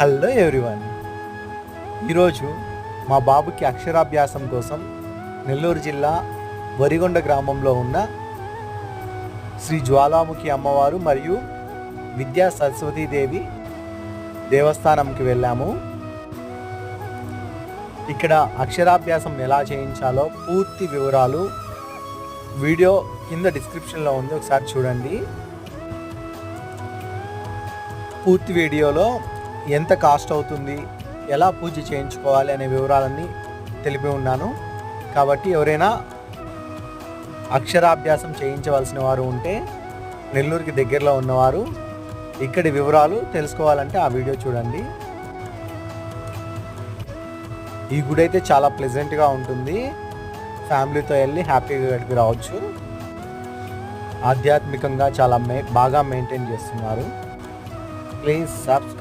Hello everyone. ఈరోజు మా బాబుకి అక్షరాభ్యాసం కోసం నెల్లూరు జిల్లా వరిగొండ గ్రామంలో ఉన్న శ్రీ జ్వాలాముఖి అమ్మవారు మరియు విద్యా సరస్వతీదేవి దేవస్థానంకి వెళ్ళాము. ఇక్కడ అక్షరాభ్యాసం ఎలా చేయించాలో పూర్తి వివరాలు వీడియో కింద డిస్క్రిప్షన్లో ఉంది, ఒకసారి చూడండి. పూర్తి వీడియోలో ఎంత కాస్ట్ అవుతుంది, ఎలా పూజ చేయించుకోవాలి అనే వివరాలన్నీ తెలిపి ఉన్నాను. కాబట్టి ఎవరైనా అక్షరాభ్యాసం చేయించవలసిన వారు ఉంటే నెల్లూరుకి దగ్గరలో ఉన్నవారు ఇక్కడి వివరాలు తెలుసుకోవాలంటే ఆ వీడియో చూడండి. ఈ గుడి అయితే చాలా ప్లెజెంట్గా ఉంటుంది, ఫ్యామిలీతో వెళ్ళి హ్యాపీగా గడిపి రావచ్చు. ఆధ్యాత్మికంగా చాలా బాగా మెయింటైన్ చేస్తున్నారు. Please subscribe.